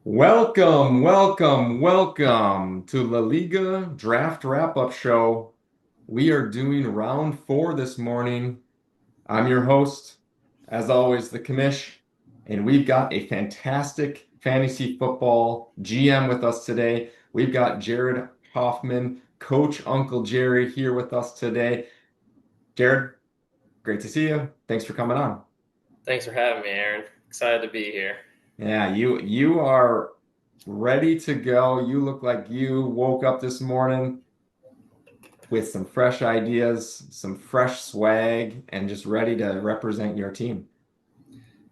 Welcome to La Liga Draft Wrap-Up Show. We are doing round four this morning. I'm your host, as always, the Commish, and we've got a fantastic fantasy football GM with us today. We've got Jared Hoffman, Coach Uncle Jerry, here with us today. Jared, great to see you. Thanks for coming on. Thanks for having me, Aaron. Excited to be here. Yeah, you are ready to go. You look like you woke up this morning with some fresh ideas, some fresh swag, and just ready to represent your team.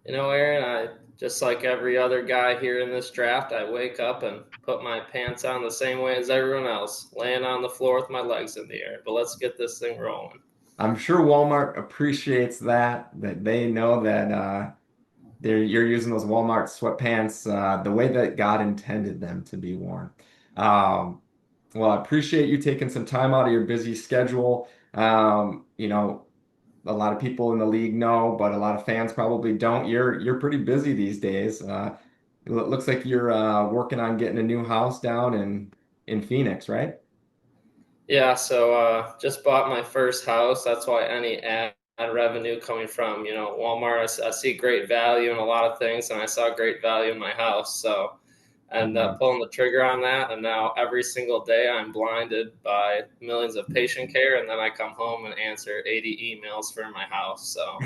Aaron, I just like every other guy here in this draft, I wake up and put my pants on the same way as everyone else, laying on the floor with my legs in the air. But let's get this thing rolling. I'm sure Walmart appreciates that they know that you're using those Walmart sweatpants the way that God intended them to be worn. Um, well, I appreciate you taking some time out of your busy schedule. A lot of people in the league know, but a lot of fans probably don't. You're pretty busy these days. It looks like you're working on getting a new house down in Phoenix, right? Yeah, so just bought my first house. That's why any ad revenue coming from, Walmart, I see great value in a lot of things, and I saw great value in my house. So and Yeah. pulling the trigger on that. And now every single day I'm blinded by millions of patient care, and then I come home and answer 80 emails for my house. So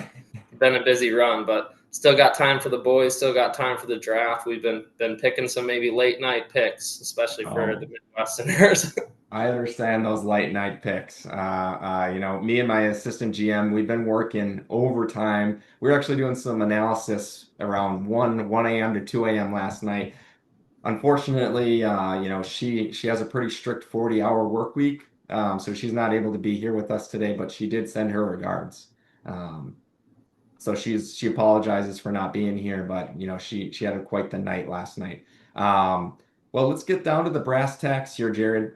been a busy run, but still got time for the boys. Still got time for the draft. We've been picking some maybe late night picks, especially for the Oh, Midwesterners. I understand those late night picks. Me and my assistant GM, we've been working overtime. We were actually doing some analysis around 1 a.m. to 2 a.m. last night. Unfortunately, she has a pretty strict 40-hour work week, so she's not able to be here with us today, but she did send her regards. Um, so she apologizes for not being here, but she had quite the night last night. Well, let's get down to the brass tacks here, Jared.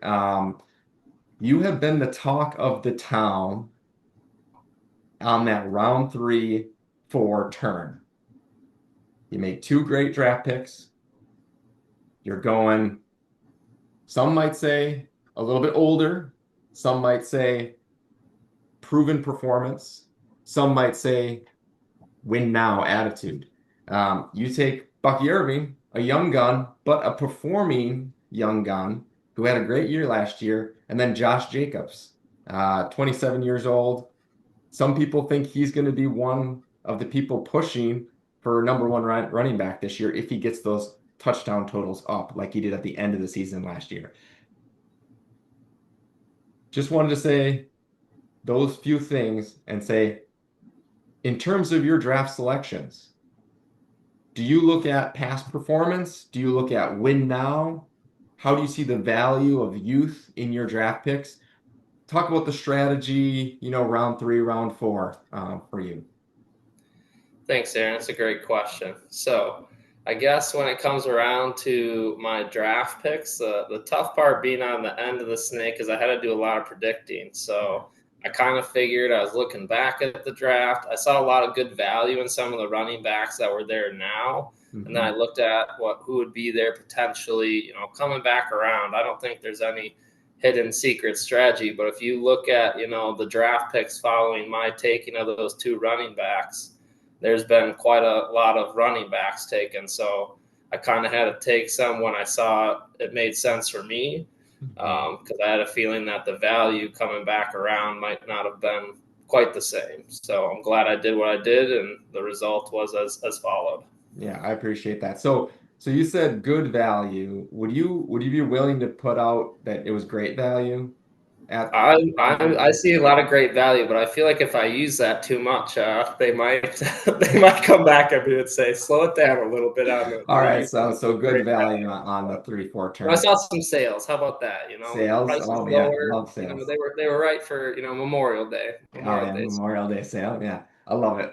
You have been the talk of the town on that round three, four turn. You made two great draft picks. You're going, some might say a little bit older, some might say proven performance, some might say win now attitude. You take Bucky Irving, a young gun, but a performing young gun who had a great year last year, and then Josh Jacobs, 27 years old. Some people think he's going to be one of the people pushing for number one running back this year if he gets those touchdown totals up like he did at the end of the season last year. Just wanted to say those few things and say, in terms of your draft selections, do you look at past performance? Do you look at win now? How do you see the value of youth in your draft picks? Talk about the strategy, round three, round four for you. Thanks, Aaron. That's a great question. So, I guess when it comes around to my draft picks, the tough part being on the end of the snake is I had to do a lot of predicting. So, I kind of figured I was looking back at the draft. I saw a lot of good value in some of the running backs that were there now. And then I Mhm. looked at who would be there potentially, coming back around. I don't think there's any hidden secret strategy, but if you look at, the draft picks following my taking of those two running backs, there's been quite a lot of running backs taken. So I kind of had to take some when I saw it made sense for me, Mhm. because I had a feeling that the value coming back around might not have been quite the same. So I'm glad I did what I did, and the result was as followed. Yeah, I appreciate that. So you said good value. Would you be willing to put out that it was great value at I see a lot of great value, but I feel like if I use that too much, they might they might come back at me and say, "Slow it down a little bit on All the right, use so of good great value value." on the 3-4 I turn. saw some sales. How about that? Sales. Price is Oh yeah, lower. love sales. They were right for Memorial Day. Oh Memorial yeah, Day. Memorial Day sale. Yeah, I love it.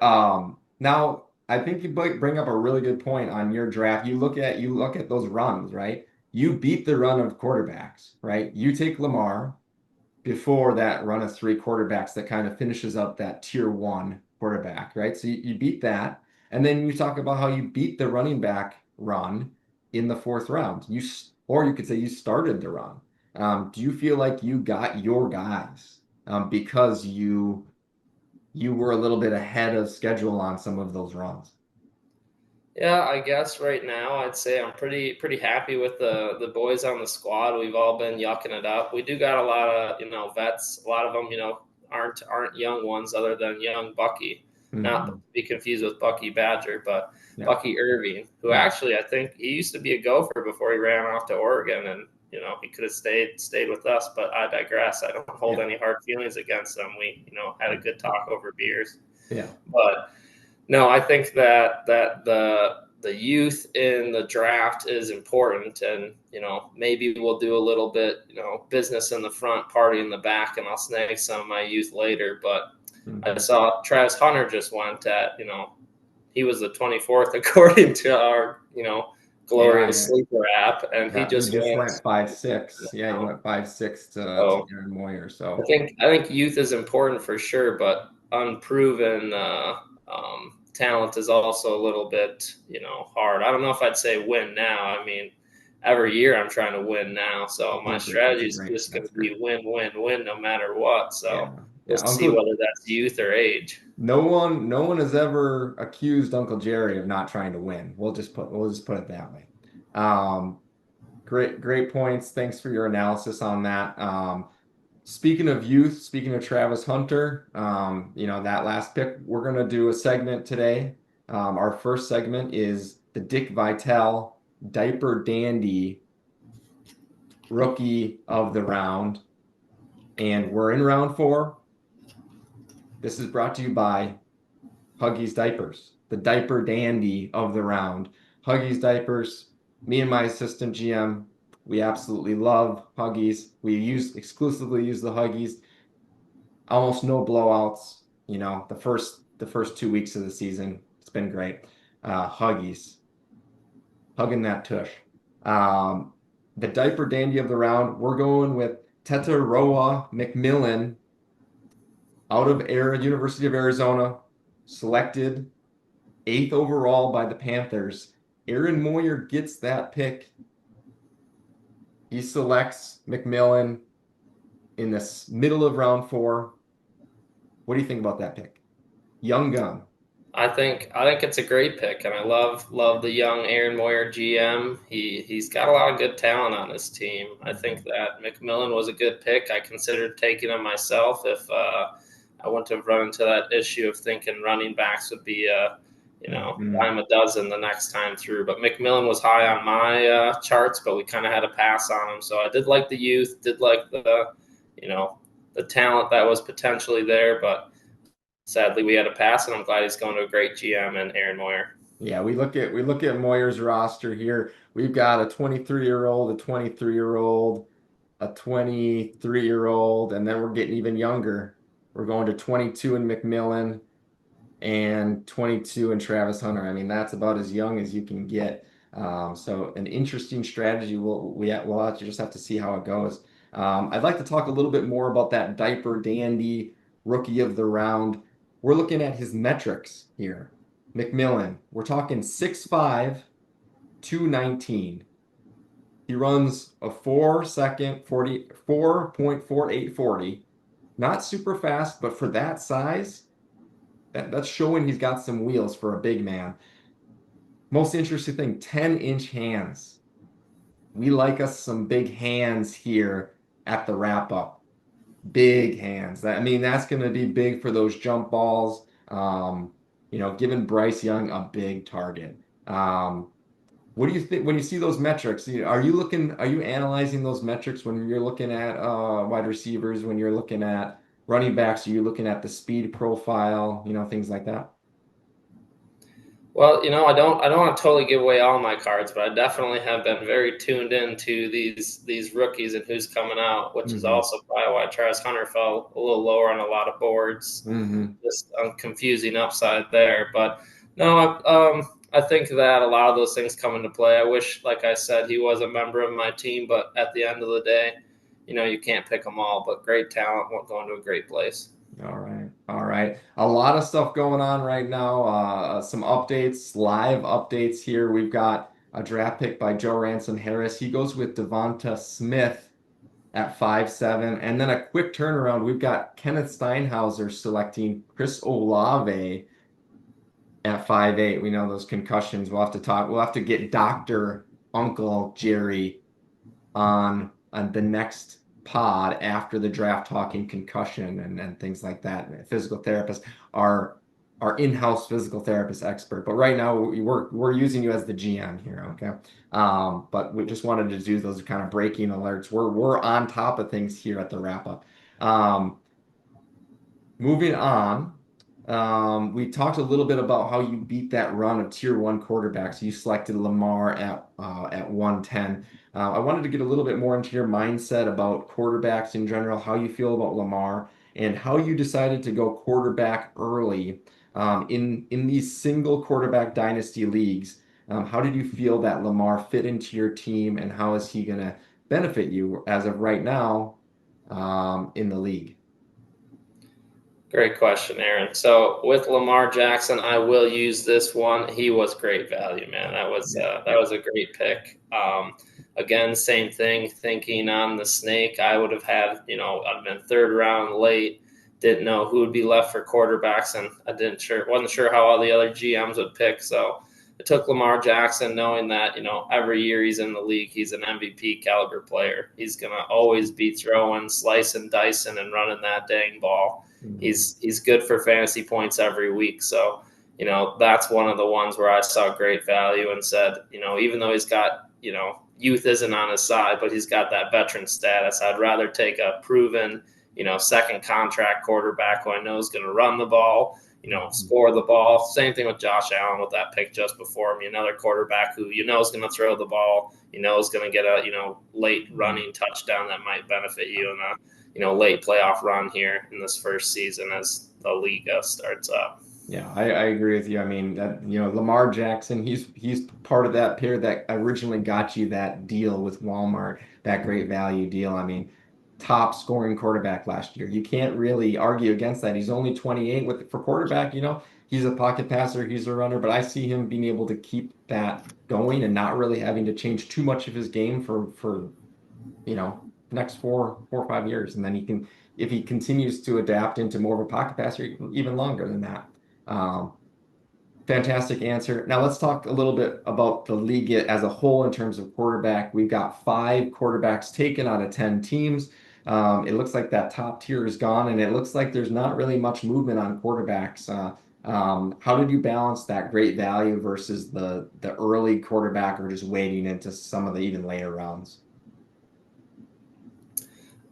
Now I think you bring up a really good point on your draft. You look at those runs, right? You beat the run of quarterbacks, right? You take Lamar before that run of three quarterbacks that kind of finishes up that tier one quarterback, right? So you beat that, and then you talk about how you beat the running back run in the fourth round. Or you could say you started the run. Do you feel like you got your guys because you were a little bit ahead of schedule on some of those runs? Yeah, I guess right now I'd say I'm pretty happy with the boys on the squad. We've all been yucking it up. We do got a lot of vets. A lot of them aren't young ones other than young Bucky. Not to Hmm. be confused with Bucky Badger, but Yeah, Bucky Irving, who yeah, actually I think he used to be a Gopher before he ran off to Oregon, and he could have stayed with us. But I digress. I don't hold yeah, any hard feelings against him. We had a good talk over beers, yeah. but no, I think that the youth in the draft is important, and maybe we'll do a little bit business in the front, party in the back, and I'll snag some of my youth later. But I Hmm. saw Travis Hunter just went at he was the 24th according to our Yeah, glorious yeah, sleeper app, and he yeah. He just just went. went 5'6". Yeah, he went 5'6" to So Aaron Moyer. I So think I think youth is important for sure, but unproven talent is also a little bit hard. I don't know if I'd say win now. I mean, every year I'm trying to win now, so my strategy is just going that's to be great. win, win, win, no matter what. Yeah, So we'll yeah. see whether that's youth or age. No one has ever accused Uncle Jerry of not trying to win. We'll just put it that way. Um, great points. Thanks for your analysis on that. Speaking of youth, speaking of Travis Hunter, that last pick, we're gonna do a segment today. Our first segment is the Dick Vitale Diaper Dandy Rookie of the Round, and we're in round four. This is brought to you by Huggies Diapers, the diaper dandy of the round. Huggies Diapers, me and my assistant GM, we absolutely love Huggies. Exclusively use the Huggies. Almost no blowouts. The first 2 weeks of the season, it's been great. Huggies, hugging that tush. Um, the diaper dandy of the round, we're going with Tetaroa McMillan out of University of Arizona, selected eighth overall by the Panthers. Aaron Moyer gets that pick. He selects McMillan in this middle of round four. What do you think about that pick? Young gun. I think it's a great pick, and I love the young Aaron Moyer GM. He's got a lot of good talent on his team. I think that McMillan was a good pick. I considered taking him myself if I wouldn't have run into that issue of thinking running backs would be Mhm. dime a dozen the next time through. But McMillan was high on my charts, but we kind of had to pass on him. So I did like the youth, did like you know the talent that was potentially there, but sadly we had to pass, and I'm glad he's going to a great GM and Aaron Moyer. Yeah, we look at Moyer's roster here. We've got a 23-year-old, a 23-year-old, a 23-year-old, and then we're getting even younger. We're going to 22 in McMillan and 22 in Travis Hunter. I mean, that's about as young as you can get. So an interesting strategy. We'll just have to see how it goes. I'd like to talk a little bit more about that diaper dandy rookie of the round. We're looking at his metrics here. McMillan, we're talking 6'5", 219. He runs a 4-second 4.4840. Not super fast, but for that size, that's showing he's got some wheels for a big man. Most interesting thing, 10-inch hands. We like us some big hands here at the wrap up. Big hands. I mean, that's going to be big for those jump balls. Giving Bryce Young a big target. What do you think when you see those metrics? Are you analyzing those metrics when you're looking at wide receivers, when you're looking at running backs? Are you looking at the speed profile, things like that? Well, I don't want to totally give away all my cards, but I definitely have been very tuned into these rookies and who's coming out, which is Hmm. also probably why Travis Hunter fell a little lower on a lot of boards. Hmm. Just confusing upside there, but no, I think that a lot of those things come into play. I wish, like I said, he was a member of my team, but at the end of the day, you can't pick them all. But great talent won't go into a great place. All right. All right. A lot of stuff going on right now. Some updates, live updates here. We've got a draft pick by Joe Ransom Harris. He goes with Devonta Smith at 5'7". And then a quick turnaround. We've got Kenneth Steinhauser selecting Chris Olave at 5'8". We know those concussions. We'll have to talk. We'll have to get Dr. Uncle Jerry on the next pod after the draft talking concussion and things like that. Physical therapist, our in-house physical therapist expert. But right now we're using you as the GM here, okay? But we just wanted to do those kind of breaking alerts. We're on top of things here at the wrap up. Moving on, we talked a little bit about how you beat that run of tier one quarterbacks. You selected Lamar at 110. I wanted to get a little bit more into your mindset about quarterbacks in general, how you feel about Lamar, and how you decided to go quarterback early in these single quarterback dynasty leagues. How did you feel that Lamar fit into your team, and how is he going to benefit you as of right now in the league? Great question, Aaron. So with Lamar Jackson, I will use this one. He was great value, man. Yeah. That was a great pick. Again, same thing. Thinking on the snake, I would have had, I'd been third round late. Didn't know who would be left for quarterbacks, and I wasn't sure how all the other GMs would pick. So I took Lamar Jackson, knowing that every year he's in the league, he's an MVP caliber player. He's gonna always be throwing, slicing, dicing, and running that dang ball. Mhm. He's good for fantasy points every week. So, that's one of the ones where I saw great value and said, even though he's got, youth isn't on his side, but he's got that veteran status. I'd rather take a proven, second contract quarterback who I know is going to run the ball, Mhm. score the ball. Same thing with Josh Allen with that pick just before me. Another quarterback who is going to throw the ball, is going to get a late running touchdown that might benefit you in a late playoff run here in this first season as the Liga starts up. Yeah, I agree with you. I mean that Lamar Jackson, he's part of that pair that originally got you that deal with Walmart, that great value deal. I mean, top scoring quarterback last year. You can't really argue against that. He's only 28 for quarterback, he's a pocket passer, he's a runner, but I see him being able to keep that going and not really having to change too much of his game for next 4 or 5 years. And then if he continues to adapt into more of a pocket passer, even longer than that. Um, Fantastic answer. Now let's talk a little bit about the league as a whole in terms of quarterback. We've got 5 quarterbacks taken out of 10 teams. It looks like that top tier is gone, and it looks like there's not really much movement on quarterbacks. How did you balance that great value versus the early quarterback or just waiting into some of the even later rounds?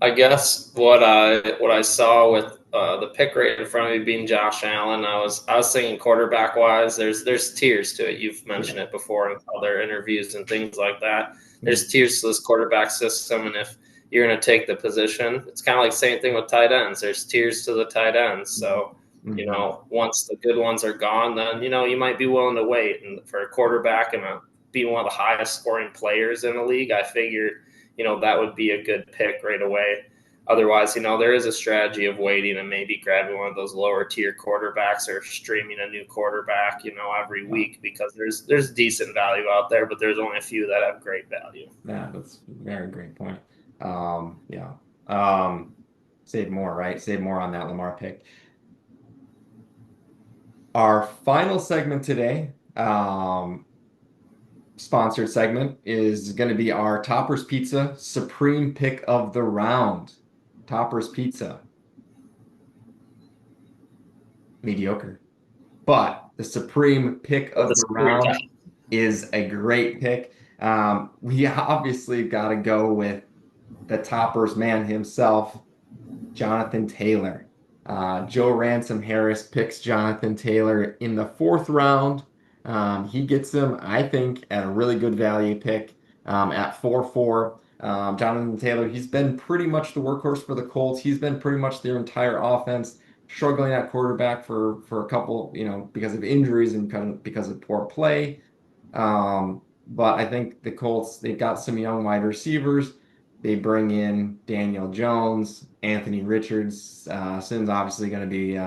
I guess what I saw with the pick rate in front of me being Josh Allen, I was thinking quarterback wise, there's tiers to it. You've Yeah. mentioned it before in other interviews and things like that. There's Mhm. tiers to this quarterback system, and if you're going to take the position, it's kind of like the same thing with tight ends. There's tiers to the tight ends. Mhm. So Mhm. once the good ones are gone, then you might be willing to wait. And for a quarterback and being one of the highest scoring players in the league, I figured that would be a good pick right away. Otherwise, there is a strategy of waiting and maybe grabbing one of those lower tier quarterbacks or streaming a new quarterback, every Yeah. week because there's decent value out there, but there's only a few that have great value. Yeah, that's a very great point. Yeah. Um, Save more, right? Save more on that Lamar pick. Our final segment today, sponsored segment, is going to be our Toppers Pizza Supreme Pick of the Round. Toppers Pizza, mediocre. But the Supreme Pick But of the the screen Round is a great pick. We obviously got to go with the Toppers man himself, Jonathan Taylor. Joe Ransom Harris picks Jonathan Taylor in the fourth round. He gets him, I think, at a really good value pick at 4-4. Jonathan Taylor, he's been pretty much the workhorse for the Colts. He's been pretty much their entire offense, struggling at quarterback for a couple, because of injuries and because of poor play. But I think the Colts, they've got some young wide receivers. They bring in Daniel Jones, Anthony Richards. Sin's obviously going to be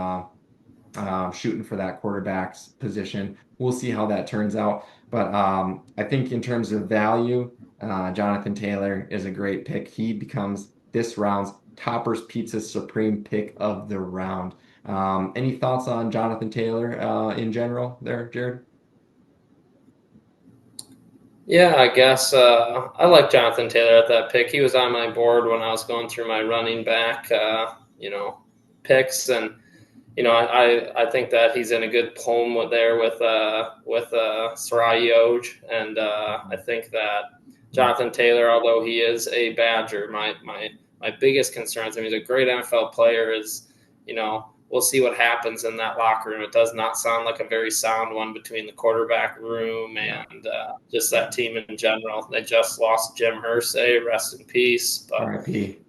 shooting for that quarterback's position. We'll see how that turns out. But I think in terms of value, Jonathan Taylor is a great pick. He becomes this round's Topper's Pizza Supreme pick of the round. Any thoughts on Jonathan Taylor in general there, Jared? Yeah, I guess I like Jonathan Taylor at that pick. He was on my board when I was going through my running back, picks, and I think that he's in a good home there with Sarai Oj, and I think that Jonathan Taylor, although he is a Badger, my biggest concerns. I mean, he's a great NFL player. Is we'll see what happens in that locker room. It does not sound like a very sound one between the quarterback room Yeah. and just that team in general. They just lost Jim Hersey, rest in peace, but RIP.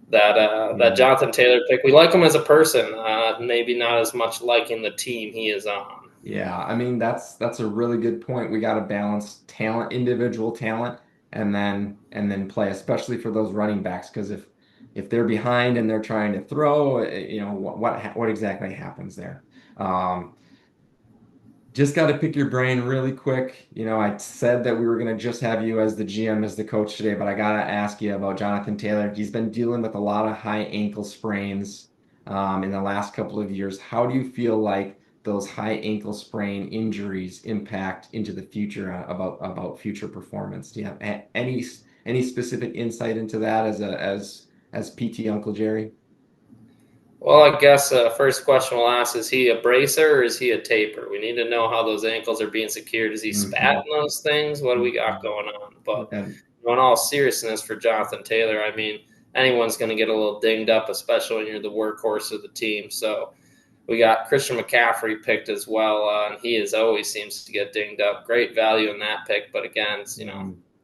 that Yeah. Jonathan Taylor pick. We like him as a person, maybe not as much liking the team he is on. Yeah, I mean that's a really good point. We got to balance talent, individual talent, and then play, especially for those running backs. Because if they're behind and they're trying to throw, what exactly happens there? Um, just got to pick your brain really quick. I said that we were going to just have you as the GM, as the coach today, but I got to ask you about Jonathan Taylor. He's been dealing with a lot of high ankle sprains in the last couple of years. How do you feel like those high ankle sprain injuries impact into the future about future performance? Do you have any specific insight into that as PT Uncle Jerry? Well, I guess first question we'll ask: is he a bracer or is he a taper? We need to know how those ankles are being secured. Is he Hmm. spatting those things? What do we got Hmm. going on? But And in all seriousness, for Jonathan Taylor, I mean, anyone's going to get a little dinged up, especially when you're the workhorse of the team. So we got Christian McCaffrey picked as well, and he is always seems to get dinged up. Great value in that pick, but again,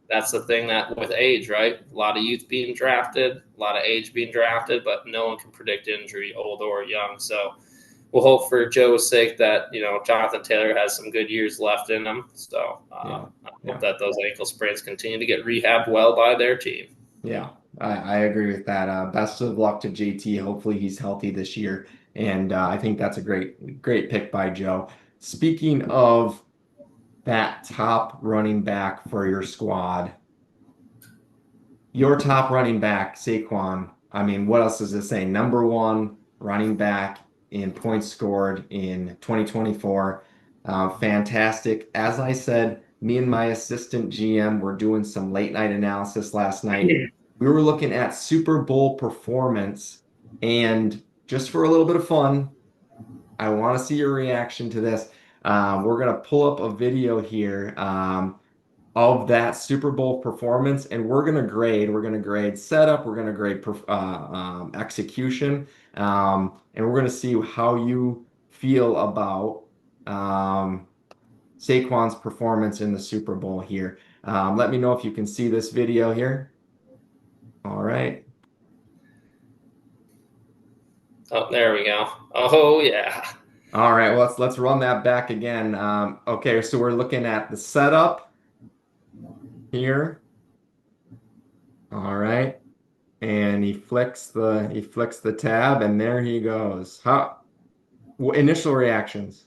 that's the thing that with age, right? A lot of youth being drafted, a lot of age being drafted, but no one can predict injury, old or young. So we'll hope for Joe's sake that Jonathan Taylor has some good years left in him. So yeah, I hope yeah. that those ankle sprains continue to get rehabbed well by their team. Yeah, I agree with that. Best of luck to JT. Hopefully he's healthy this year. And I think that's a great pick by Joe. Speaking of that top running back for your squad, your top running back, Saquon. I mean, what else does it say? Number one running back in points scored in 2024. Fantastic. As I said, me and my assistant GM were doing some late night analysis last night. We were looking at Super Bowl performance, and just for a little bit of fun, I want to see your reaction to this. We're gonna pull up a video here. Of that Super Bowl performance, and we're gonna grade. We're gonna grade setup. We're gonna grade execution, and we're gonna see how you feel about um, Saquon's performance in the Super Bowl here. Let me know if you can see this video here. All right. Oh, there we go. Oh yeah. All right. Well, let's run that back again. Okay, so we're looking at the setup here. All right. And he flicks the tab, and there he goes. Initial reactions.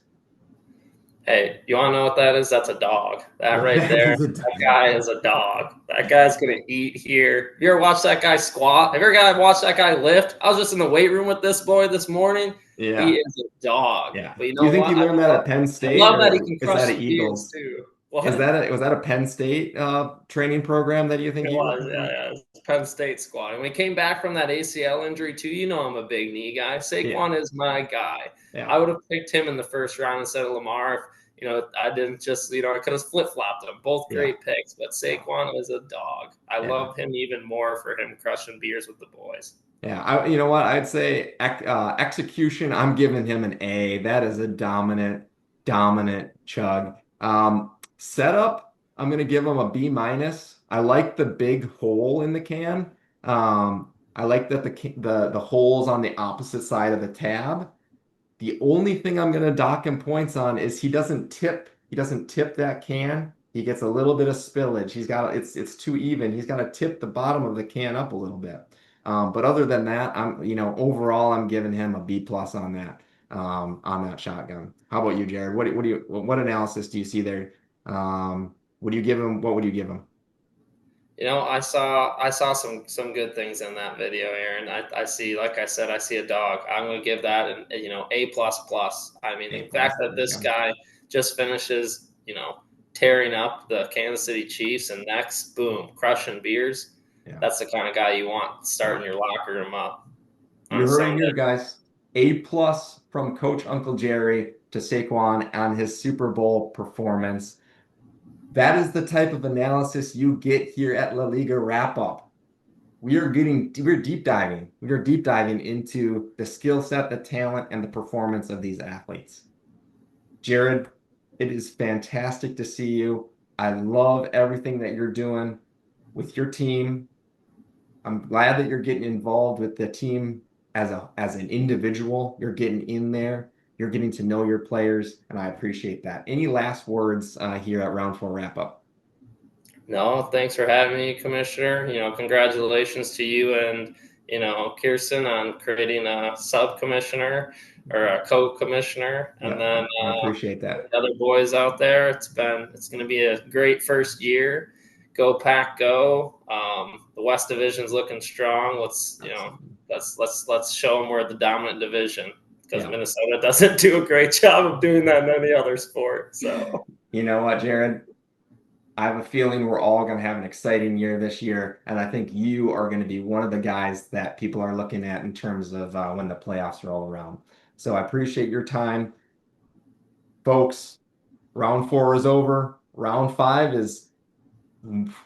Hey, you want to know what that is? That's a dog. That right That there, is a that guy is a dog. That guy's gonna eat here. You ever watch that guy squat? Have you ever watched that guy lift? I was just in the weight room with this boy this morning. He yeah, is a dog. yeah. But you Do you know think he what? learned that at Penn I State, love that he or can is crush that at some gears Eagles? too. Is What? that a Penn State training program that you think It he was, learned yeah, from? yeah. It was Penn State squad. And we came back from that ACL injury too. You know I'm a big knee guy. Yeah, Saquon is my guy. yeah, I would have picked him in the first round instead of Lamar if I didn't just I could have flip flopped them. Both yeah, great picks, but yeah, Saquon is a dog. I yeah. love him even more for him crushing beers with the boys. Yeah, you know what? I'd say execution, I'm giving him an A. That is a dominant chug. Setup, I'm gonna give him a B minus. I like the big hole in the can. I like that the holes on the opposite side of the tab. The only thing I'm going to dock him points on is he doesn't tip that can. He gets a little bit of spillage. It's too even. He's got to tip the bottom of the can up a little bit. But other than that, overall I'm giving him a B plus on that. on that shotgun. How about you, Jared? What analysis do you see there? What do you give him? What would you give him? I saw some good things in that video, Aaron. I see, like I said, I see a dog. I'm going to give that an A plus plus. I mean, A the fact plus. that There you this go. guy just finishes tearing up the Kansas City Chiefs and next, boom, crushing beers. Yeah. That's the kind of guy you want Yeah. starting your locker room up You on heard it Sunday. here, guys. A plus from Coach Uncle Jerry to Saquon on his Super Bowl performance. That is the type of analysis you get here at La Liga Wrap Up. We're deep diving. We are deep diving into the skill set, the talent, and the performance of these athletes. Jared, it is fantastic to see you. I love everything that you're doing with your team. I'm glad that you're getting involved with the team as an individual. You're getting in there. You're getting to know your players, and I appreciate that. Any last words here at Round Four Wrap Up? No, thanks for having me, Commissioner. Congratulations to you and Kirsten on creating a sub commissioner or a co-commissioner, and Yeah, then I appreciate that. the other boys out there. It's going to be a great first year. Go Pack, go! The West Division's looking strong. Let's you know Absolutely. let's show them we're the dominant division because Yeah. Minnesota doesn't do a great job of doing that in any other sport. So. You know what, Jared? I have a feeling we're all going to have an exciting year this year, and I think you are going to be one of the guys that people are looking at in terms of when the playoffs roll around. So I appreciate your time, folks. Round four is over. Round five is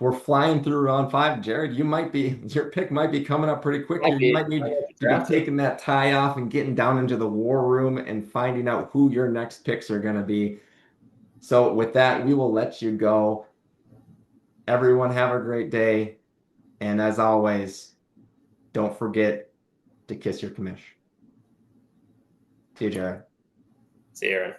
we're flying through round five. Jared, your pick might be coming up pretty quick here. You might I need might be to be drafted. taking that tie off and getting down into the war room and finding out who your next picks are going to be. So with that, we will let you go. Everyone have a great day. And as always, don't forget to kiss your commish. See you, Jared. See you, Aaron.